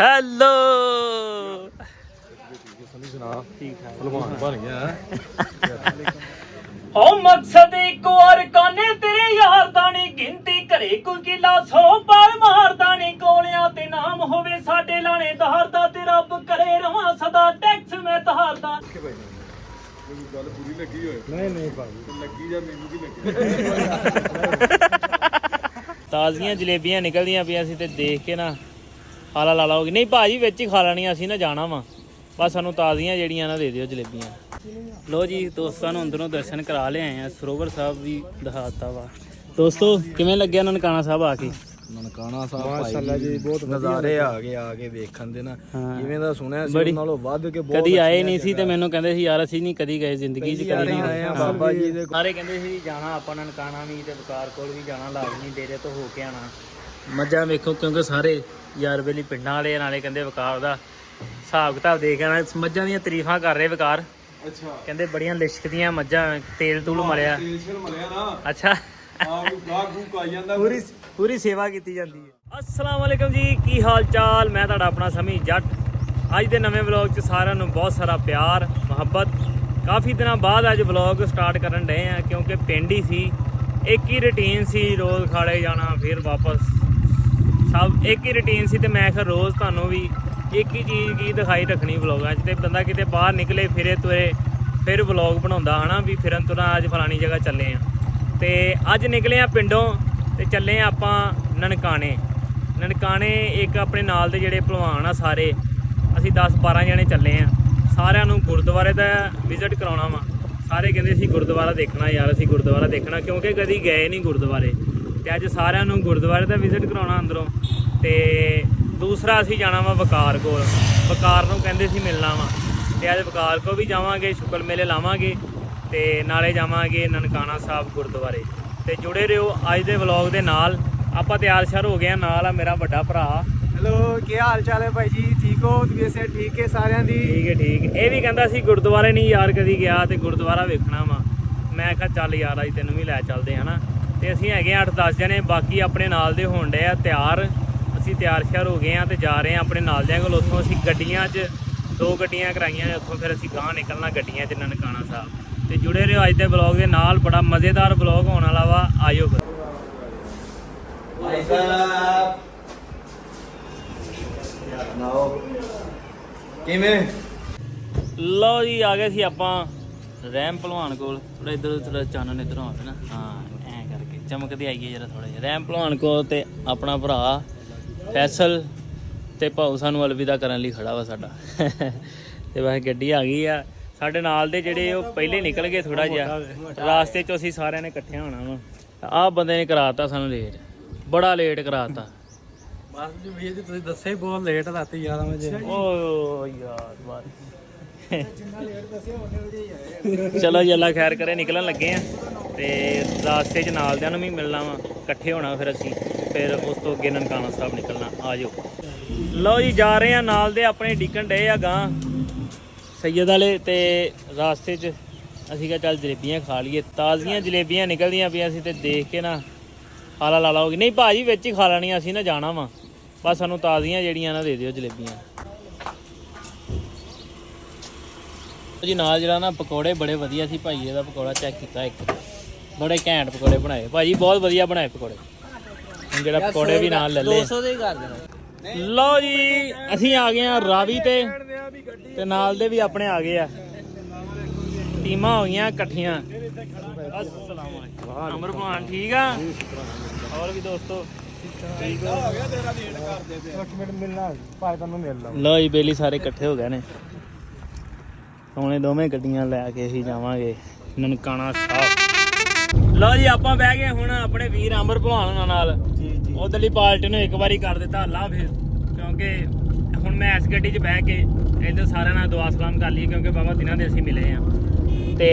Hello ਓ ਮਕਸਦ ਇੱਕ ਵਾਰ ਕਾਨੇ ਤੇਰੇ ਯਾਰ ਦਾ ਨੀ ਗਿਣਤੀ ਘਰੇ ਕੋਈ ਕਿਲਾ 100 ਪਰ ਮਾਰਦਾ ਨੀ ਕੋਲਿਆਂ ਤੇ ਨਾਮ ਹੋਵੇ ਸਾਡੇ ਲਾਣੇਦਾਰ ਦਾ ਤੇ ਰੱਬ ਕਰੇ ਰਵਾਂ ਸਦਾ ਟੈਕਸ ਮੈਂ ਤਹਾਰਦਾ। ਗੱਲ ਪੂਰੀ ਲੱਗੀ ਹੋਏ ਨਹੀਂ ਭਾਜੀ ਲੱਗੀ ਜਾਂ ਮੈਨੂੰ ਵੀ ਲੱਗੀ। ਤਾਜ਼ੀਆਂ ਜਲੇਬੀਆਂ ਨਿਕਲਦੀਆਂ ਪਈਆਂ ਸੀ ਤੇ ਦੇਖ ਕੇ ਨਾ ਹਾਲਾ ਲਾ ਲਾਓਗੇ। ਨਹੀਂ ਭਾਜੀ ਵਿੱਚ ਹੀ ਖਾ ਲੈਣੀਆਂ ਅਸੀਂ ਨਾ ਜਾਣਾ ਵਾ, ਬਸ ਸਾਨੂੰ ਤਾਜ਼ੀਆਂ ਜਿਹੜੀਆਂ ਨਾ ਦੇ ਦਿਓ ਜਲੇਬੀਆਂ। ਲੋ ਜੀ ਦੋਸਤਾਂ ਨੂੰ ਅੰਦਰੋਂ ਦਰਸ਼ਨ ਕਰਾ ਲਿਆਏ ਆ, ਸਰੋਵਰ ਸਾਹਿਬ ਵੀ ਦਿਖਾਤਾ ਵਾ। ਦੋਸਤੋ ਕਿਵੇਂ ਲੱਗਿਆ ਨਨਕਾਣਾ ਸਾਹਿਬ ਆ ਕੇ? ਨਨਕਾਣਾ ਸਾਹਿਬ ਮਾਸ਼ਾਅੱਲਾ ਜੀ ਬਹੁਤ ਨਜ਼ਾਰੇ ਆ ਕੇ ਵੇਖਣ ਦੇ ਨਾ, ਜਿਵੇਂ ਦਾ ਸੁਣਿਆ ਸੀ ਉਹਨਾਂ ਨਾਲੋਂ ਵੱਧ ਕੇ ਬਹੁਤ। ਕਦੀ ਆਏ ਨਹੀਂ ਸੀ ਤੇ ਮੈਨੂੰ ਕਹਿੰਦੇ ਸੀ ਯਾਰ ਅਸੀਂ ਨਹੀਂ ਕਦੀ ਗਏ ਜ਼ਿੰਦਗੀ 'ਚ, ਕਦੀ ਨਹੀਂ ਆਏ ਆ ਬਾਬਾ ਜੀ ਦੇ। ਸਾਰੇ ਕਹਿੰਦੇ ਸੀ ਜਾਣਾ ਆਪਾਂ ਨਨਕਾਣਾ ਵੀ ਤੇ ਵਕਾਰ ਕੋਲ ਵੀ ਜਾਣਾ, ਲਾਜ਼ਮੀ ਡੇਰੇ ਤੋਂ ਹੋ ਕੇ ਆਣਾ। ਮੱਝਾਂ ਵੇਖੋ ਕਿਉਂਕਿ ਸਾਰੇ ਯਾਰ ਬੇਲੀ ਪਿੰਡਾਂ ਵਾਲੇ ਨਾਲੇ ਕਹਿੰਦੇ ਵਕਾਰ ਦਾ ਹਿਸਾਬ ਕਿਤਾਬ ਦੇਖ ਆਣਾ। ਮੱਝਾਂ ਦੀਆਂ ਤਾਰੀਫਾਂ ਕਰ ਰਹੇ ਵਕਾਰ। ਅੱਛਾ ਕਹਿੰਦੇ ਬੜੀਆਂ ਲਿਸ਼ਕਦੀਆਂ ਮੱਝਾਂ, ਤੇਲ ਤੂਲ ਮਲਿਆ। ਅੱਛਾ ਪੂਰੀ ਸੇਵਾ ਕੀਤੀ ਜਾਂਦੀ ਹੈ। अस्सलाम वालेकुम जी, की हाल चाल? मैं तुहाडा अपना समी जट। अज के नवे व्लॉग च सारिਆਂ ਨੂੰ बहुत सारा प्यार मुहब्बत। काफ़ी दिनों बाद अज व्लॉग स्टार्ट करन डे हैं क्योंकि पिंड ही सी, एक ही रूटीन सी, रोज़ खाड़े जाना फिर वापस, सब एक ही रूटीन सी। तो मैं आखिर रोज़ तुहानूं भी एक ही चीज़ की दिखाई रखनी व्लॉगां च। ते बंदा किते बाहर निकले फिरे तुरे फिर व्लॉग बनाउंदा है ना, भी फिरन तुरन अज फलानी जगह चले हैं। तो अज निकले हैं पिंडों ते चले हैं आपां ननकाणे। ननकाणे एक अपने नाल दे ਜਿਹੜੇ ਭਲਵਾਨ ਆ ਸਾਰੇ, ਅਸੀਂ 10-12 ਜਣੇ ਚੱਲੇ ਆ। ਸਾਰਿਆਂ ਨੂੰ ਗੁਰਦੁਆਰੇ ਦਾ ਵਿਜ਼ਿਟ ਕਰਾਉਣਾ ਵਾ। ਸਾਰੇ ਕਹਿੰਦੇ ਸੀ ਗੁਰਦੁਆਰਾ ਦੇਖਣਾ ਯਾਰ, ਅਸੀਂ ਗੁਰਦੁਆਰਾ ਦੇਖਣਾ ਕਿਉਂਕਿ ਕਦੀ ਗਏ ਨਹੀਂ ਗੁਰਦੁਆਰੇ। ਤੇ ਅੱਜ ਸਾਰਿਆਂ ਨੂੰ ਗੁਰਦੁਆਰੇ ਦਾ ਵਿਜ਼ਿਟ ਕਰਾਉਣਾ ਅੰਦਰੋਂ। ਤੇ ਦੂਸਰਾ ਅਸੀਂ ਜਾਣਾ ਵਾ ਵਕਾਰ ਕੋਲ। ਵਕਾਰ ਨੂੰ ਕਹਿੰਦੇ ਸੀ ਮਿਲਣਾ ਵਾ, ਤੇ ਅੱਜ ਵਕਾਰ ਕੋਲ ਵੀ ਜਾਵਾਂਗੇ, ਸ਼ੁਕਰ ਮੇਲੇ ਲਾਵਾਂਗੇ ਤੇ ਨਾਲੇ ਜਾਵਾਂਗੇ ਨਨਕਾਣਾ ਸਾਹਿਬ ਗੁਰਦੁਆਰੇ। ਤੇ ਜੁੜੇ ਰਹੋ ਅੱਜ ਦੇ ਵਲੌਗ ਦੇ ਨਾਲ। ਆਪਾਂ ਤਿਆਰ ਸ਼ਿਆਰ ਹੋ ਗਏ ਆ, ਨਾਲ ਆ ਮੇਰਾ ਵੱਡਾ ਭਰਾ। ਹੈਲੋ ਕੀ ਹਾਲ ਚਾਲ ਹੈ ਭਾਈ ਜੀ? ਠੀਕ ਹੋ? ਵੈਸੇ ਠੀਕ ਹੈ ਸਾਰਿਆਂ ਦੀ? ਠੀਕ ਹੈ ਠੀਕ। ਇਹ ਵੀ ਕਹਿੰਦਾ ਸੀ ਗੁਰਦੁਆਰੇ ਨਹੀਂ ਯਾਰ ਕਦੀ ਗਿਆ ਤੇ ਗੁਰਦੁਆਰਾ ਵੇਖਣਾ ਵਾ। ਮੈਂ ਕਿਹਾ ਚੱਲ ਯਾਰ ਅੱਜ ਤੈਨੂੰ ਵੀ ਲੈ ਚੱਲਦੇ ਹਨਾ। ਤੇ ਅਸੀਂ ਹੈਗੇ 8-10 ਜਣੇ, ਬਾਕੀ ਆਪਣੇ ਨਾਲ ਦੇ ਹੋਣ ਡੇ ਆ ਤਿਆਰ। ਅਸੀਂ ਤਿਆਰ ਸ਼ਿਆਰ ਹੋ ਗਏ ਆ ਤੇ ਜਾ ਰਹੇ ਆ ਆਪਣੇ ਨਾਲ ਦਿਆਂ ਕੋਲ। ਉੱਥੋਂ ਅਸੀਂ ਗੱਡੀਆਂ 'ਚ 2 ਗੱਡੀਆਂ ਕਰਾਈਆਂ ਨੇ, ਉੱਥੋਂ ਫਿਰ ਅਸੀਂ ਗਾਂਹ ਨਿਕਲਣਾ ਗੱਡੀਆਂ 'ਚ ਨਨਕਾਣਾ ਸਾਹਿਬ। ਤੇ ਜੁੜੇ ਰਹੋ ਅੱਜ ਦੇ ਵਲੌਗ ਦੇ ਨਾਲ, ਬੜਾ ਮਜ਼ੇਦਾਰ ਵਲੌਗ ਹੋਣ ਵਾਲਾ ਵਾ। ਆਇਓ ਫਿਰ। ਕਿਵੇਂ ਲਓ ਜੀ ਆ ਗਏ ਸੀ ਆਪਾਂ ਰਹਿਮ ਭਲਵਾਨ ਕੋਲ। ਥੋੜਾ ਇੱਧਰ ਥੋੜਾ ਚਾਨਣ ਇੱਧਰੋਂ ਆਵੇ ਨਾ, ਹਾਂ ਐਂ ਕਰਕੇ ਚਮਕਦੇ ਆਈਏ ਜਰਾ ਥੋੜਾ ਜਿਹਾ। ਰਹਿਮ ਭਲਵਾਨ ਕੋਲ ਤੇ ਆਪਣਾ ਭਰਾ ਫੈਸਲ ਤੇ ਭਾਊ ਸਾਨੂੰ ਅਲਵਿਦਾ ਕਰਨ ਲਈ ਖੜਾ ਵਾ ਸਾਡਾ। ਤੇ ਵੈਸੇ ਗੱਡੀ ਆ ਗਈ ਆ। ਸਾਡੇ ਨਾਲ ਦੇ ਜਿਹੜੇ ਉਹ ਪਹਿਲੇ ਨਿਕਲ ਗਏ ਥੋੜਾ ਜਿਹਾ ਰਾਸਤੇ 'ਚੋਂ, ਅਸੀਂ ਸਾਰਿਆਂ ਨੇ ਇਕੱਠੇ ਹੋਣਾ ਵਾ। ਆਹ ਬੰਦੇ ਨੇ ਕਰਾਤਾ ਸਾਨੂੰ ਲੇਟ, ਬੜਾ ਲੇਟ ਕਰਾਤਾ। ਬਸ ਜੀ ਵੀਰ ਜੀ ਤੁਸੀਂ ਦੱਸਿਆ ਹੀ ਬਹੁਤ ਲੇਟ ਰਾਤੀ 11 ਵਜੇ। ਓ ਯਾਰ ਬਾਤ ਜਿੰਨਾ ਲੇਟ ਦੱਸਿਆ ਉਹਨੇ ਵਜੇ ਆਏ। ਚਲੋ ਜੀ ਅੱਲਾ ਖੈਰ ਕਰੇ, ਨਿਕਲਣ ਲੱਗੇ ਆ ਤੇ ਰਾਸਤੇ 'ਚ ਨਾਲ ਦਿਆਂ ਨੂੰ ਵੀ ਮਿਲਣਾ ਵਾ, ਇਕੱਠੇ ਹੋਣਾ ਫਿਰ ਅਸੀਂ। ਫਿਰ ਉਸ ਤੋਂ ਅੱਗੇ ਨਨਕਾਣਾ ਸਾਹਿਬ ਨਿਕਲਣਾ। ਆ ਜਾਓ। ਲਓ ਜੀ ਜਾ ਰਹੇ ਆ, ਨਾਲ ਦੇ ਆਪਣੇ ਡਿੱਕਣ ਡੇ ਆ ਗਾਂ ਸੈਯਦ ਵਾਲੇ। ਤੇ ਰਾਸਤੇ 'ਚ ਅਸੀਂ ਕਿਹਾ ਚੱਲ ਜਲੇਬੀਆਂ ਖਾ ਲਈਏ। ਤਾਜ਼ੀਆਂ ਜਲੇਬੀਆਂ ਨਿਕਲਦੀਆਂ ਪਈਆਂ ਸੀ ਤੇ ਦੇਖ ਕੇ ਨਾ ਹਾਲਾ ਲਾ ਲਾਓਗੇ। ਨਹੀਂ ਭਾਜੀ ਵਿੱਚ ਹੀ ਖਾ ਲੈਣੀਆਂ ਅਸੀਂ ਨਾ ਜਾਣਾ ਵਾ, ਬਸ ਸਾਨੂੰ ਤਾਜ਼ੀਆਂ ਜਿਹੜੀਆਂ ਨਾ ਦੇ ਦਿਓ ਜਲੇਬੀਆਂ। ਜੀ ਨਾਲ ਜਿਹੜਾ ਨਾ ਪਕੌੜੇ ਬੜੇ ਵਧੀਆ ਸੀ ਭਾਈ, ਇਹਦਾ ਪਕੌੜਾ ਚੈੱਕ ਕੀਤਾ ਇੱਕ, ਬੜੇ ਘੈਂਟ ਪਕੌੜੇ ਬਣਾਏ ਭਾਜੀ, ਬਹੁਤ ਵਧੀਆ ਬਣਾਏ ਪਕੌੜੇ। ਹੁਣ ਜਿਹੜਾ ਪਕੌੜੇ ਵੀ ਨਾਲ ਲੈ ਲਏ। 200 ਦੇ ਕਰ ਦੇਣਾ। ਲਓ ਜੀ ਅਸੀਂ ਆ ਗਏ ਆ ਰਾਵੀ ਤੇ ਨਾਲ ਦੇ ਵੀ ਆਪਣੇ ਆ ਗਏ ਆ। ਟੀਮਾਂ ਹੋ ਗਈਆਂ ਇਕੱਠੀਆਂ। अस्सलाम वालेकुम। अमर भान ठीक आ? और भी दोस्तों ठीक हो गया तेरा वेट करदे पे 1 मिनट मिलना भाई ਤੁਹਾਨੂੰ ਮਿਲ ਲਾ। ਲਓ ਜੀ ਬੇਲੀ ਸਾਰੇ ਇਕੱਠੇ ਹੋ ਗਏ ਨੇ। ਹੁਣੇ ਦੋਵੇਂ ਗੱਡੀਆਂ ਲੈ ਕੇ ਅਸੀਂ ਜਾਵਾਂਗੇ ਨਨਕਾਣਾ ਸਾਹਿਬ। ਲਓ ਜੀ ਆਪਾਂ ਬਹਿ ਗਏ ਹੁਣ ਆਪਣੇ ਵੀਰ ਅਮਰ ਭਲਵਾਨ ਨਾਲ। ਜੀ ਉਧਰਲੀ ਪਾਰਟੀ ਨੂੰ ਇੱਕ ਵਾਰੀ ਕਰ ਦਿੱਤਾ ਅੱਲਾ ਫਿਰ, ਕਿਉਂਕਿ ਹੁਣ ਮੈਂ ਇਸ ਗੱਡੀ 'ਚ ਬਹਿ ਕੇ ਇੱਧਰ ਸਾਰਿਆਂ ਨਾਲ ਦੁਆ ਸਲਾਮ ਕਰ ਲਈ ਕਿਉਂਕਿ ਬਾਬਾ ਦਿਨਾਂ ਦੇ ਅਸੀਂ ਮਿਲੇ ਆ। ਤੇ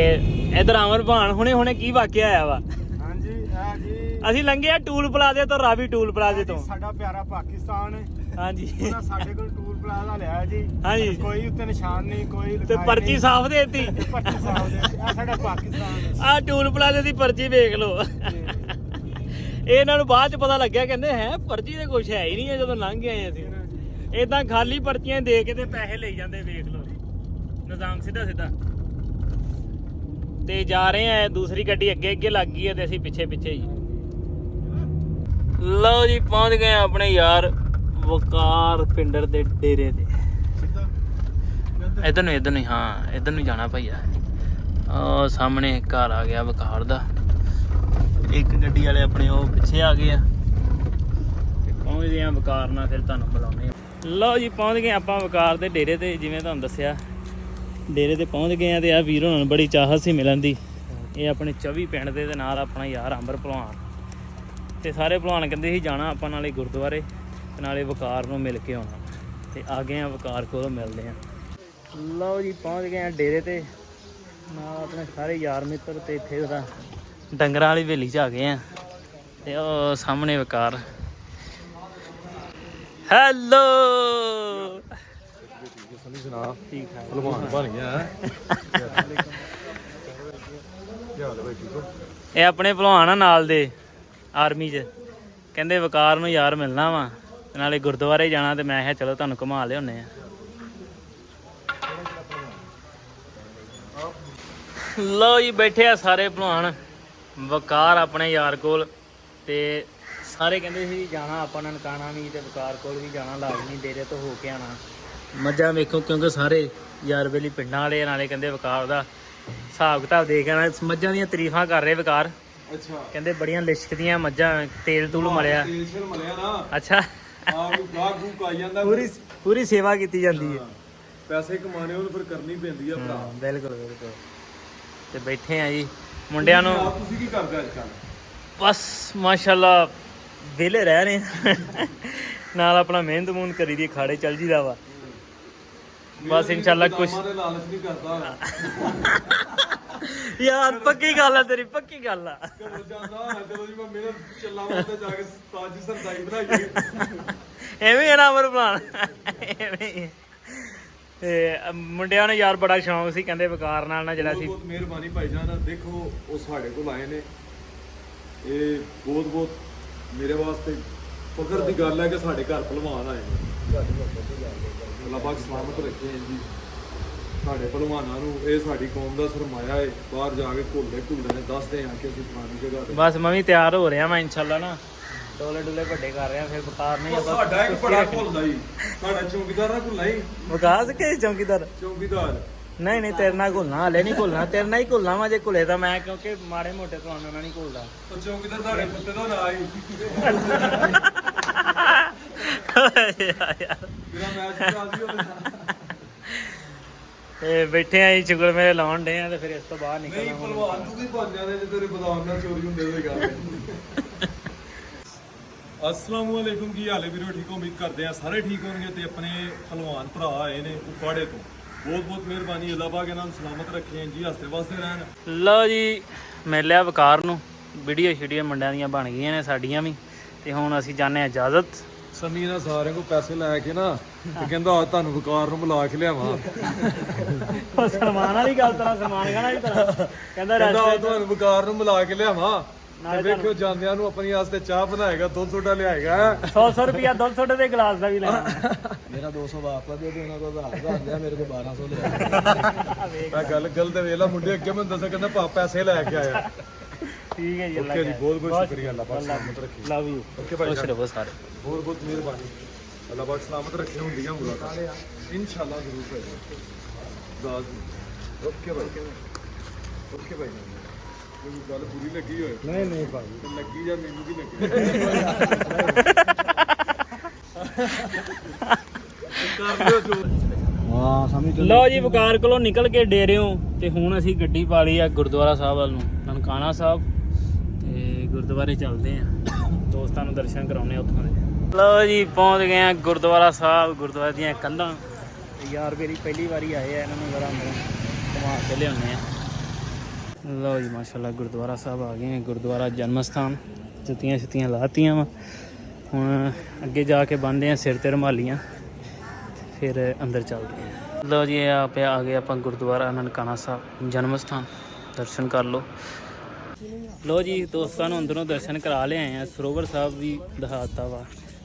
ਇਧਰ ਅਮਰ ਭਾਣ ਹੁਣੇ ਕੀ ਵਾਕਿਆ ਆਇਆ ਵਾ? ਹਾਂਜੀ ਜੀ ਅਸੀਂ ਲੰਘੇ ਆ ਟੂਲ ਪਲਾਜ਼ੇ ਤੋਂ, ਰਾਵੀ ਟੂਲ ਪਲਾਜ਼ੇ ਤੋਂ। ਸਾਡਾ ਪਿਆਰਾ ਪਾਕਿਸਤਾਨ ਹਾਂਜੀ ਉਹਨਾਂ ਸਾਡੇ ਕੋਲ ਟੂਲ ਪਲਾਜ਼ਾ ਲਿਆ ਜੀ। ਹਾਂਜੀ ਕੋਈ ਉੱਤੇ ਨਿਸ਼ਾਨ ਨਹੀਂ, ਕੋਈ ਤੇ ਪਰਚੀ ਸਾਫ਼ ਦੇਤੀ। ਪਰਚੀ ਸਾਫ਼ ਦੇਤੀ। ਆ ਸਾਡਾ ਪਾਕਿਸਤਾਨ। ਆ ਟੂਲ ਪਲਾਜ਼ੇ ਦੀ ਪਰਚੀ ਵੇਖ ਲਓ। ਇਹ ਇਹਨਾਂ ਨੂੰ ਬਾਅਦ ਚ ਪਤਾ ਲੱਗਿਆ, ਕਹਿੰਦੇ ਹੈ ਪਰਚੀ ਤੇ ਕੁਛ ਹੈ ਹੀ ਨਹੀਂ ਜਦੋਂ ਲੰਘ ਗਏ ਅਸੀਂ। ਇਦਾਂ ਖਾਲੀ ਪਰਚੀਆਂ ਦੇ ਕੇ ਤੇ ਪੈਸੇ ਲਈ ਜਾਂਦੇ, ਵੇਖ ਲਓ ਨਿਜ਼ਾਮ ਸਿੱਧਾ ਸਿੱਧਾ। ਤੇ ਜਾ ਰਹੇ ਆ, ਦੂਸਰੀ ਗੱਡੀ ਅੱਗੇ ਅੱਗੇ ਲੱਗ ਗਈ ਹੈ ਤੇ ਅਸੀਂ ਪਿੱਛੇ ਪਿੱਛੇ ਜੀ। ਲਓ ਜੀ ਪਹੁੰਚ ਗਏ ਆ ਆਪਣੇ ਯਾਰ ਵਕਾਰ ਪਿੰਡਰ ਦੇ ਡੇਰੇ ਤੇ। ਇਧਰ ਨੂੰ ਹਾਂ ਇਧਰ ਨੂੰ ਜਾਣਾ ਭਈਆ। ਉਹ ਸਾਹਮਣੇ ਘਰ ਆ ਗਿਆ ਵਕਾਰ ਦਾ। ਇੱਕ ਗੱਡੀ ਵਾਲੇ ਆਪਣੇ ਉਹ ਪਿੱਛੇ ਆ ਗਏ ਆ ਤੇ ਪਹੁੰਚਦੇ ਆ ਵਕਾਰ ਨਾਲ, ਫਿਰ ਤੁਹਾਨੂੰ ਬੁਲਾਉਂਦੇ ਆ। ਲਓ ਜੀ ਪਹੁੰਚ ਗਏ ਆਪਾਂ ਵਕਾਰ ਦੇ ਡੇਰੇ ਤੇ। ਜਿਵੇਂ ਤੁਹਾਨੂੰ ਦੱਸਿਆ ਡੇਰੇ ਤੇ ਪਹੁੰਚ ਗਏ ਆ ਤੇ ਆ ਵੀਰ ਹੋਣਾ ਨੂੰ ਬੜੀ ਚਾਹਤ ਸੀ ਮਿਲਣ ਦੀ। ਇਹ ਆਪਣੇ 24 ਪਿੰਡ ਦੇ ਨਾਲ ਆਪਣਾ ਯਾਰ ਅੰਬਰ ਭਲਵਾਨ ਤੇ ਸਾਰੇ ਭਲਵਾਨ ਕਹਿੰਦੇ ਸੀ ਜਾਣਾ ਆਪਾਂ ਨਾਲੇ ਗੁਰਦੁਆਰੇ ਤੇ ਨਾਲੇ ਵਕਾਰ ਨੂੰ ਮਿਲ ਕੇ ਆਉਣਾ, ਤੇ ਆ ਗਏ ਆ ਵਕਾਰ ਕੋਲ ਮਿਲਦੇ ਆ। ਲਓ ਜੀ ਪਹੁੰਚ ਗਏ ਆ ਡੇਰੇ ਤੇ ਨਾਲ ਆਪਣੇ ਸਾਰੇ ਯਾਰ ਮਿੱਤਰ, ਤੇ ਇੱਥੇ ਉਹਦਾ ਡੰਗਰਾਂ ਵਾਲੀ ਹਵੇਲੀ 'ਚ ਆ ਗਏ ਆ ਤੇ ਉਹ ਸਾਹਮਣੇ ਵਕਾਰ। ਹੈਲੋ ਸੁਣਾ ਠੀਕ ਠਾਕ ਭਲਵਾਨ ਬਣ ਗਿਆ। ਇਹ ਆਪਣੇ ਭਲਵਾਨ ਆ ਨਾਲ ਦੇ ਆਰਮੀ 'ਚ, ਕਹਿੰਦੇ ਵਕਾਰ ਨੂੰ ਯਾਰ ਮਿਲਣਾ ਵਾ ਤੇ ਨਾਲੇ ਗੁਰਦੁਆਰੇ ਜਾਣਾ, ਤੇ ਮੈਂ ਕਿਹਾ ਚਲੋ ਤੁਹਾਨੂੰ ਘੁਮਾ ਲਿਆਉਂਦੇ ਆ। ਲਓ ਜੀ ਬੈਠੇ ਆ ਸਾਰੇ ਭਲਵਾਨ ਵਕਾਰ ਆਪਣੇ ਯਾਰ ਕੋਲ, ਤੇ ਸਾਰੇ ਕਹਿੰਦੇ ਸੀ ਜਾਣਾ ਆਪਾਂ ਨਨਕਾਣਾ ਵੀ ਤੇ ਵਕਾਰ ਕੋਲ ਵੀ ਜਾਣਾ ਲਾਜ਼ਮੀ, ਡੇਰੇ ਤੋਂ ਹੋ ਕੇ ਆਣਾ। ਮੱਝਾਂ ਵੇਖੋ ਕਿਉਂਕਿ ਸਾਰੇ ਯਾਰ ਬੇਲੀ ਪਿੰਡਾਂ ਵਾਲੇ, ਨਾਲੇ ਕਹਿੰਦੇ ਵਕਾਰ ਦਾ ਹਿਸਾਬ ਕਿਤਾਬ ਦੇ ਕੇ ਆਣਾ। ਮੱਝਾਂ ਦੀਆਂ ਤਾਰੀਫਾਂ ਕਰ ਰਹੇ ਵਕਾਰ, ਅੱਛਾ ਕਹਿੰਦੇ ਬੜੀਆਂ ਲਿਸ਼ਕਦੀਆਂ ਮੱਝਾਂ, ਤੇਲ ਤੂਲ ਮਲਿਆ। ਤੇਲ ਸ਼ੇਲ ਮਲਿਆ ਨਾ, ਅੱਛਾ ਆ ਕੋਈ ਗਾਹ ਗੂਕ ਆ ਜਾਂਦਾ। ਪੂਰੀ ਸੇਵਾ ਕੀਤੀ ਜਾਂਦੀ ਹੈ। ਪੈਸੇ ਕਮਾਣੇ ਉਹਨੂੰ ਫਿਰ ਕਰਨੀ ਪੈਂਦੀ ਆ ਭਰਾ। ਬਿਲਕੁਲ ਬਿਲਕੁਲ। ਤੇ ਬੈਠੇ ਆ ਜੀ ਮੁੰਡਿਆਂ ਨੂੰ। ਤੁਸੀਂ ਕੀ ਕਰਦੇ ਅੱਜ ਕੱਲ? ਬਸ ਮਾਸ਼ਾਅੱਲਾ ਵਿਹਲੇ ਰਹਿ ਰਹੇ ਆ ਨਾਲ ਆਪਣਾ ਮਿਹਨਤ ਮੂਹਨਤ ਕਰੀ ਦੀ, ਖਾੜੇ ਚੱਲ ਜੀਦਾ ਵਾ ਬਸ ਇਨਸ਼ਾਅੱਲਾ। ਕੁਛ ਲਾਲਚ ਨਹੀਂ ਕਰਦਾ ਯਾਰ ਪੱਕੀ ਗੱਲ ਆ ਤੇਰੀ, ਪੱਕੀ ਗੱਲ ਆ। ਚਲੋ ਜਾਂਦਾ ਚਲੋ ਜੀ, ਮੈਂ ਮੇਰੇ ਚੱਲਾਂ ਵਾਸਤੇ ਜਾ ਕੇ ਤਾਜੀ ਸਰਦਾਈ ਬਣਾਈਏ। ਐਵੇਂ ਨਾ ਅਮਰ ਬਲਾਨ ਐਵੇਂ। ਤੇ ਮੁੰਡਿਆਂ ਨੂੰ ਯਾਰ ਬੜਾ ਸ਼ੌਂਕ ਸੀ, ਕਹਿੰਦੇ ਵਕਾਰ ਨਾਲ ਨਾ ਜਿਹੜਾ ਸੀ। ਬਹੁਤ ਮਿਹਰਬਾਨੀ ਭਾਈ ਜਾਨ, ਦੇਖੋ ਉਹ ਸਾਡੇ ਕੋਲ ਆਏ ਨੇ, ਇਹ ਬਹੁਤ ਬਹੁਤ ਮੇਰੇ ਵਾਸਤੇ ਫਖਰ ਦੀ ਗੱਲ ਹੈ ਕਿ ਸਾਡੇ ਘਰ ਭਲਵਾਨ ਆਏ ਨੇ। ਅੱਲਾਹ ਪਾਕ ਸਲਾਮਤ ਰੱਖੇ ਜੀ ਸਾਡੇ ਭਲਵਾਨਾਂ ਨੂੰ। ਇਹ ਸਾਡੀ ਕੌਮ ਦਾ ਸਰਮਾਇਆ ਹੈ। ਬਾਹਰ ਜਾ ਕੇ ਘੁੱਲਦੇ ਨੇ ਦੱਸਦੇ ਆ ਕਿ ਅਸੀਂ ਪੁਰਾਣੀ ਜਗ੍ਹਾ ਤੇ। ਬਸ ਮੈਂ ਵੀ ਤਿਆਰ ਹੋ ਰਿਹਾ ਮੈਂ ਇਨਸ਼ਾਅੱਲਾ ਨਾ, ਡੋਲੇ ਡੁਲੇ ਵੱਡੇ ਕਰ ਰਿਹਾ, ਫਿਰ ਵਕਾਰ ਨਹੀਂ ਆਪਾਂ। ਸਾਡਾ ਇੱਕ ਬੜਾ ਭੁੱਲਦਾ ਜੀ, ਸਾਡਾ ਚੌਂਕੀਦਾਰ ਨਾ ਭੁੱਲਣਾ ਹੀ। ਵਕਾਰ ਕੇ ਚੌਂਕੀਦਾਰ? ਚੌਂਕੀਦਾਰ ਨਹੀਂ ਨਹੀਂ ਤੇਰੇ ਨਾਲ ਘੁਲਣਾ, ਹਲੇ ਨਹੀਂ ਘੁਲਣਾ, ਤੇਰੇ ਨਾਲ ਹੀ ਘੁਲਣਾ ਵਾ। ਜੇ ਘੁਲੇ ਤਾਂ ਮੈਂ, ਕਿਉਂਕਿ ਮਾੜੇ ਮੋਟੇ ਤੋਂ ਨਾਲ ਨਹੀਂ ਘੁਲਦਾ। ਉਹ ਚੌਂਕੀਦਾਰ ਤੁਹਾਡੇ ਪੁੱਤੇ ਦਾ ਨਾਂ ਹੀ ਮੇਰਾ ਮੈਚ ਰਾਜ਼ੀ ਹੋ ਗਿਆ। ਤੇ ਬੈਠੇ ਆ ਜੀ ਚੁਗਲ ਮੇਰੇ ਲਾਉਣ ਡੇ ਆ, ਤੇ ਫਿਰ ਇਸ ਤੋਂ ਬਾਹਰ ਨਹੀਂ ਨਿਕਲਣਾ। ਭਲਵਾਨ ਤੂੰ ਵੀ ਬਣ ਜਾਂਦੇ ਜੇ ਤੇਰੇ ਬਦਾਮ ਨਾਲ ਚੋਰੀ ਹੁੰਦੇ ਹੋਏ ਗੱਲ। ਅਸਲਾਮੁ ਅਲੈਕੁਮ, ਕੀ ਹਾਲ ਹੈ ਵੀਰੋ? ਠੀਕ ਹੋ? ਉਮੀਦ ਕਰਦੇ ਆ ਸਾਰੇ ਠੀਕ ਹੋਣਗੇ। ਤੇ ਆਪਣੇ ਭਲਵਾਨ ਭਰਾ ਆਏ ਨੇ ਉਕਾੜੇ ਤੋਂ, ਬਹੁਤ ਬਹੁਤ ਮਿਹਰਬਾਨੀ। ਅੱਲਾਹ ਪਾਕ ਇਹਨਾਂ ਨੂੰ ਸਲਾਮਤ ਰੱਖੇ ਜੀ, ਹੱਸਦੇ ਵਸਦੇ ਰਹਿਣ। ਲਓ ਜੀ ਮਿਲ ਲਿਆ ਵਕਾਰ ਨੂੰ, ਵੀਡੀਓ ਸ਼ੀਡੀਓ ਮੁੰਡਿਆਂ ਦੀਆਂ ਬਣ ਗਈਆਂ ਨੇ, ਸਾਡੀਆਂ ਵੀ। ਤੇ ਹੁਣ ਅਸੀਂ ਜਾਣੇ ਆ ਇਜਾਜ਼ਤ। ਸੰਨੀ ਨਾਲ ਸਾਰਿਆਂ ਕੋਲ ਪੈਸੇ ਲੈ ਕੇ ਨਾ, ਤੇ ਕਹਿੰਦਾ ਆ ਤੁਹਾਨੂੰ ਵਕਾਰ ਨੂੰ ਬੁਲਾ ਕੇ ਲਿਆਵਾਂ। ਉਹ ਸਲਮਾਨ ਵਾਲੀ ਗੱਲ ਤਰ੍ਹਾਂ, ਸਲਮਾਨ ਖਾਨ ਵਾਲੀ ਤਰ੍ਹਾਂ ਕਹਿੰਦਾ ਕਹਿੰਦਾ ਤੁਹਾਨੂੰ ਵਕਾਰ ਨੂੰ ਬੁਲਾ ਕੇ ਲਿਆਵਾਂ। ਤੇ ਵੇਖਿਓ ਜਾਂਦਿਆਂ ਨੂੰ ਆਪਣੀ ਵਾਸਤੇ ਚਾਹ ਬਣਾਏਗਾ, ਦੁੱਧ ਸੋਡਾ ਲਿਆਏਗਾ। 100 ਰੁਪਿਆ ਦੁੱਧ ਸੋਡੇ ਦੇ ਗਲਾਸ ਦਾ ਵੀ ਲੈਣਾ। ਮੇਰਾ 200 ਵਾਪਸ ਦੇ ਦੇ, ਉਹਨਾਂ ਕੋਲ 1000 ਲਿਆ, ਮੇਰੇ ਕੋਲ 1200 ਲਿਆ। ਮੈਂ ਗੱਲ ਗਲਤ ਵੇਖ ਲਾ, ਮੁੰਡੇ ਅੱਗੇ ਮੈਨੂੰ ਦੱਸਿਆ ਕਹਿੰਦਾ ਪਾ ਪੈਸੇ ਲੈ ਕੇ ਆਇਆ। ਠੀਕ ਹੈ ਜੀ, ਓਕੇ ਜੀ, ਬਹੁਤ ਬਹੁਤ ਸ਼ੁਕਰੀਆ। ਅੱਲਾਹ ਪਾਕ ਸਲਾਮਤ ਰੱਖੇ। Love you. ਓਕੇ ਭਾਈ ਖੁਸ਼ ਰਹੋ ਸਾਰੇ। ਬਹੁਤ ਬਹੁਤ ਮਿਹਰਬਾਨੀ। ਅੱਲਾਹ ਪਾਕ ਸਲਾਮਤ ਰੱਖੇ। ਹੁੰਦੀਆਂ ਮੁਲਾਕਾਤਾਂ ਇਨਸ਼ਾਅੱਲਾ ਜ਼ਰੂਰ ਭਾਈ। ਓਕੇ ਭਾਈ, ਓਕੇ ਭਾਈ। ਮੈਨੂੰ ਗੱਲ ਪੂਰੀ ਲੱਗੀ ਹੋਏ? ਨਹੀਂ ਭਾਈ ਲੱਗੀ ਜਾਂ ਮੈਨੂੰ ਕੀ ਲੱਗੀ? ਕਰ ਲਿਓ ਜੋ। ਵਾਹ ਸਮਝ। ਲਓ ਜੀ ਵਕਾਰ ਕੋਲੋਂ ਨਿਕਲ ਕੇ ਡੇਰਿਓਂ ਤੇ ਹੁਣ ਅਸੀਂ ਗੱਡੀ ਪਾ ਲਈ ਆ ਗੁਰਦੁਆਰਾ ਸਾਹਿਬ ਵੱਲ ਨੂੰ, ਨਨਕਾਣਾ ਸਾਹਿਬ। ਤੇ ਗੁਰਦੁਆਰੇ ਚੱਲਦੇ ਆ, ਦੋਸਤਾਂ ਨੂੰ ਦਰਸ਼ਨ ਕਰਾਉਣੇ ਉੱਥੋਂ ਦੇ। ਲਓ ਜੀ ਪਹੁੰਚ ਗਏ ਆ ਗੁਰਦੁਆਰਾ ਸਾਹਿਬ, ਗੁਰਦੁਆਰੇ ਦੀਆਂ ਕੰਧਾਂ। ਯਾਰ ਮੇਰੀ ਪਹਿਲੀ ਵਾਰੀ ਆਏ ਆ, ਇਹਨਾਂ ਨੂੰ ਜ਼ਰਾ ਘੁਮਾ ਕੇ ਲਿਆਉਂਦੇ ਆ। ਲਓ ਜੀ ਮਾਸ਼ਾਅੱਲਾ ਗੁਰਦੁਆਰਾ ਸਾਹਿਬ ਆ ਗਏ ਆ, ਗੁਰਦੁਆਰਾ ਜਨਮ ਸਥਾਨ। ਜੁੱਤੀਆਂ ਛੁੱਤੀਆਂ ਲਾਤੀਆਂ ਵਾ, ਹੁਣ ਅੱਗੇ ਜਾ ਕੇ ਬੰਨ੍ਹਦੇ ਆ ਸਿਰ ਤੇ ਰੁਮਾਲੀਆਂ, ਫਿਰ ਅੰਦਰ ਚੱਲਦੇ ਆ। ਲਓ ਜੀ ਆਪੇ ਆ ਗਏ ਆਪਾਂ ਗੁਰਦੁਆਰਾ ਨਨਕਾਣਾ ਸਾਹਿਬ ਜਨਮ ਸਥਾਨ, ਦਰਸ਼ਨ ਕਰ ਲਓ। ਲਓ ਜੀ ਦੋਸਤਾਂ ਨੂੰ ਅੰਦਰੋਂ ਦਰਸ਼ਨ ਕਰਾ ਲਿਆਏ ਆ, ਸਰੋਵਰ ਸਾਹਿਬ ਵੀ ਦਿਖਾਤਾ ਵਾ।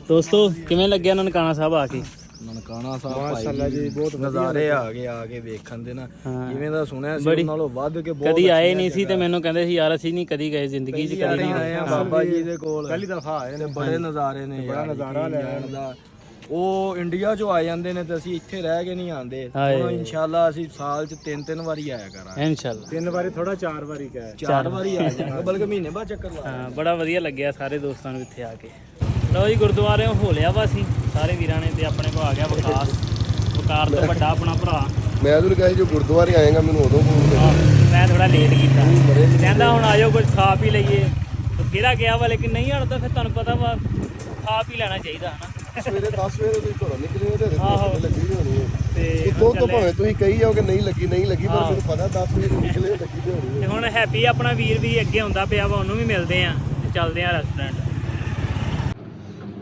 ਦੋਸਤੋ ਕਿਵੇਂ ਲੱਗਿਆ ਨਨਕਾਣਾ ਸਾਹਿਬ ਆ ਕੇ? ਨਨਕਾਣਾ ਸਾਹਿਬ ਮਾਸ਼ਾਅੱਲਾ ਜੀ, ਬਹੁਤ ਵਧੀਆ ਨਜ਼ਾਰੇ ਆ ਕੇ ਵੇਖਣ ਦੇ ਨਾ ਹਾਂ। ਜਿਵੇਂ ਦਾ ਸੁਣਿਆ ਸੀ ਬੜੀ- ਉਹਨਾਂ ਨਾਲੋਂ ਵੱਧ ਕੇ ਬਹੁਤ ਕਦੀ ਆਏ ਅੱਛੀਆਂ ਨਹੀਂ ਸੀ ਤੇ ਜਗ੍ਹਾ। ਮੈਨੂੰ ਕਹਿੰਦੇ ਸੀ ਯਾਰ ਅਸੀਂ ਨਹੀਂ ਕਦੀ ਗਏ ਜ਼ਿੰਦਗੀ 'ਚ ਕਦੀ ਪਹਿਲੀ ਨਹੀਂ ਵਾਰ ਆਏ ਆ ਗਏ। ਬਾਬਾ ਜੀ ਦੇ ਕੋਲ ਪਹਿਲੀ ਦਫਾ ਆਏ ਨੇ। ਬੜੇ ਨਜ਼ਾਰੇ ਨੇ ਬੜਾ ਯਾਰ, ਨਜ਼ਾਰਾ ਯਕੀਨ ਲੈਣ ਜਾਣ ਦਾ। ਉਹ ਇੰਡੀਆ ਚੋਂ ਆ ਜਾਂਦੇ ਨੇ ਤੇ ਅਸੀਂ ਇੱਥੇ ਰਹਿ ਕੇ ਨਹੀਂ ਆਂਦੇ। ਹਾਏ। ਹੁਣ ਇਨਸ਼ਾਅੱਲਾ ਅਸੀਂ ਸਾਲ 'ਚ 3 ਵਾਰੀ ਆਇਆ ਕਰਾਂਗੇ। ਇਨਸ਼ਾਅੱਲਾ 3 ਵਾਰੀ ਥੋੜਾ 4 ਵਾਰੀ ਕਹੇ। 4 ਵਾਰੀ ਆ ਜਾਵਾਂਗੇ, ਬਲਕਿ ਮਹੀਨੇ ਬਾਅਦ ਚੱਕਰ ਲਾ ਹਾਂ, ਬੜਾ ਵਧੀਆ ਲੱਗਿਆ ਸਾਰੇ ਦੋਸਤਾਂ ਨੂੰ ਇੱਥੇ ਆ ਕੇ। ਲਓ ਜੀ, ਗੁਰਦੁਆਰੇ ਹੋ ਲਿਆ ਵਾ ਅਸੀਂ ਸਾਰੇ ਵੀਰਾਂ ਨੇ, ਤੇ ਆਪਣੇ ਕੋਲ ਆ ਗਿਆ ਵਿਕਾਸ, ਵਕਾਰ ਤੋਂ ਵੱਡਾ ਆਪਣਾ ਭਰਾ। ਮੈਂ ਤੁਹਾਨੂੰ ਕਿਹਾ ਸੀ ਜੋ ਗੁਰਦੁਆਰੇ ਆਏਗਾ ਮੈਨੂੰ ਉਦੋਂ ਫੋਨ ਕਰ। ਮੈਂ ਥੋੜਾ ਲੇਟ ਕੀਤਾ, ਕਹਿੰਦਾ ਹੁਣ ਆਜੋ ਕੁਝ ਖਾ ਪੀ ਲਈਏ। ਤੇ ਕਿਹੜਾ ਗਿਆ ਵਾ, ਲੇਕਿਨ ਨਹੀਂ ਹਟਦਾ। ਫਿਰ ਤੁਹਾਨੂੰ ਪਤਾ ਵਾ ਖਾ ਪੀ ਲੈਣਾ ਚਾਹੀਦਾ ਹਨਾ। ਸਵੇਰੇ 10 ਵਜੇ ਤੁਸੀਂ ਘਰੋਂ ਨਿਕਲੇ ਹੋ ਤੇ ਆਹੋ। ਲੱਗੀ ਵੀ ਹੋਣੀ ਹੈ। ਤੇ ਉਤੋਂ ਹੁਣ ਤੋਂ ਚੱਲੇ। ਭਾਵੇਂ ਤੁਸੀਂ ਕਹੀ ਜਾਓ ਕਿ ਨਹੀਂ ਲੱਗੀ ਪਰ ਆਹੋ। ਮੈਨੂੰ ਪਤਾ 10 ਵਜੇ ਨਿਕਲੇ ਹੋ ਲੱਗੀ ਵੀ ਹੋਣੀ ਤੇ ਹੈ। ਹੁਣ ਹੈਪੀ ਆਪਣਾ ਵੀਰ ਵੀ ਅੱਗੇ ਹੁੰਦਾ ਪਿਆ ਵਾ, ਉਹਨੂੰ ਵੀ ਮਿਲਦੇ ਆ ਤੇ ਚੱਲਦੇ ਆ ਰੈਸਟੋਰੈਂਟ।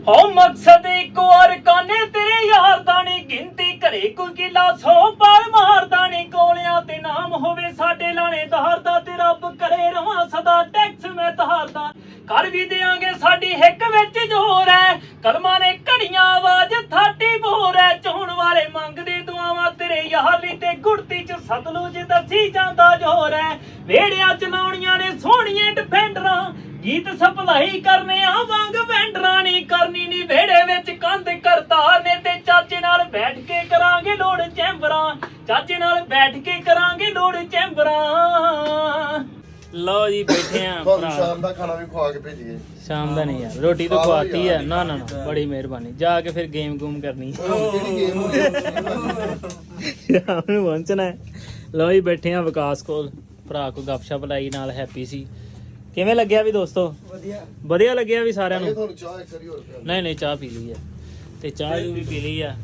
ਹੋ ਮਕਸਦ ਇੱਕ ਵਾਰ ਕਾਨੇ ਤੇਰੇ ਯਾਰ ਦਾ ਨੀ, ਗਿਣਤੀ ਘਰੇ ਕੋਈ ਕਿਲਾ 100 ਪਰ ਮਾਰਦਾ ਨੀ, ਕੋਲਿਆਂ ਤੇ ਨਾਮ ਹੋਵੇ ਸਾਡੇ ਲਾਣੇਦਾਰ ਦਾ, ਤੇ ਰੱਬ ਕਰੇ ਰਵਾਂ ਸਦਾ ਟੈਕਸ ਮੈਂ ਤਾਰਦਾ। ਕਰ ਵੀ ਦਿਆਂਗੇ ਸਾਡੀ ਹਿੱਕ ਵਿੱਚ ਜੋਰ ਹੈ, ਕਲਮਾਂ ਨੇ ਘੜੀਆਂ ਆਵਾਜ਼ ਥਾਟੀ ਬੋਰ ਹੈ, ਚਾਹੁਣ ਵਾਲੇ ਮੰਗਦੇ ਦੁਆਵਾਂ ਤੇਰੇ ਯਾਰ ਲਈ, ਤੇ ਗੁੜਤੀ ਚ ਸਤਲੁਜ ਦੱਸੀ ਜਾਂਦਾ ਜੋਰ ਹੈ। ਵੇੜਿਆਂ ਚ ਲਾਉਣੀਆਂ ਨੇ ਸੋਹਣੀਆਂ ਡਿਫੈਂਡਰਾਂ, ਗੀਤ ਸਪਲਾਈ ਕਰਨੇ ਆ ਵਾਂਗ ਵੈਂਡਰਾਂ, ਨੀ ਕਰਨੀ ਨੀ ਵੇੜੇ ਵਿੱਚ ਕੰਧ ਕਰਤਾਰ ਨੇ, ਤੇ ਚਾਚੇ ਨਾਲ ਬੈਠ ਕੇ ਕਰਾਂਗੇ ਲੋੜ ਚੈਂਬਰਾਂ, ਚਾਚੇ ਨਾਲ ਬੈਠ ਕੇ ਕਰਾਂਗੇ ਲੋੜ ਚੈਂਬਰਾਂ। ਲਓ ਜੀ, ਬੈਠੇ ਆ ਤੁਹਾਨੂੰ ਸ਼ਾਮ ਦਾ ਖਾਣਾ ਵੀ ਖਵਾ ਕੇ ਭੇਜੀਏ। ਸ਼ਾਮ ਦਾ ਨਹੀਂ ਯਾਰ, ਰੋਟੀ ਤਾਂ ਖਵਾਤੀ ਆ। ਨਾ ਨਾ ਨਾ, ਬੜੀ ਮਿਹਰਬਾਨੀ। ਜਾ ਕੇ ਫਿਰ ਗੇਮ ਗੂਮ ਕਰਨੀ ਕਿਹੜੀ ਗੇਮ ਹੋਣੀ ਹੈ? ਸ਼ਾਮ ਨੂੰ ਪਹੁੰਚਣਾ ਹੈ। ਲਓ ਜੀ, ਬੈਠੇ ਆ ਵਿਕਾਸ ਕੋਲ, ਭਰਾ ਕੋ ਗੱਪਸ਼ਪ ਲਾਈ, ਨਾਲ ਹੈਪੀ ਸੀ। ਕਿਵੇਂ ਲੱਗਿਆ ਵੀ ਦੋਸਤੋ? ਵਧੀਆ ਲੱਗਿਆ ਵੀ ਸਾਰਿਆਂ ਇਹ ਨੂੰ? ਤੁਹਾਨੂੰ ਚਾਹ ਇੱਕ ਵਾਰੀ ਹੋਰ ਪਿਆ। ਨਹੀਂ ਚਾਹ ਪੀ ਲਈ ਆ, ਤੇ ਚਾਹ ਵੀ ਪੀ ਲਈ ਆ,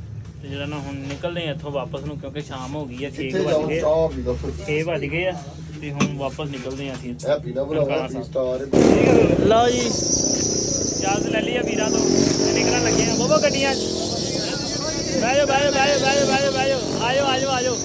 ਤੇ ਜਿਹੜਾ ਨਾ ਹੁਣ ਨਿਕਲਦੇ ਆ ਇੱਥੋਂ ਵਾਪਸ ਨੂੰ, ਕਿਉਂਕਿ ਸ਼ਾਮ ਹੋ ਗਈ ਆ। 6 ਜਿੱਥੇ ਵਜ ਜਾਓ ਗਏ, ਚਾਹ ਪੀ ਲਓ। 6 ਵਜ ਗਏ ਆ, ਤੇ ਹੁਣ ਵਾਪਸ ਨਿਕਲਦੇ ਆ ਅਸੀਂ। ਹੈਪੀ ਨਾ ਬਣਾਵਾ 3 ਸਟਾਰ। ਲਓ ਜੀ, ਇਜਾਜ਼ਤ ਲੈ ਲਈ ਆ ਵੀਰਾਂ ਤੋਂ, ਤੇ ਨਿਕਲਣ ਲੱਗੇ ਆ। ਬੋਬੋ ਗੱਡੀਆਂ 'ਚ ਬਹਿ ਜਾਓ, ਆਜੋ।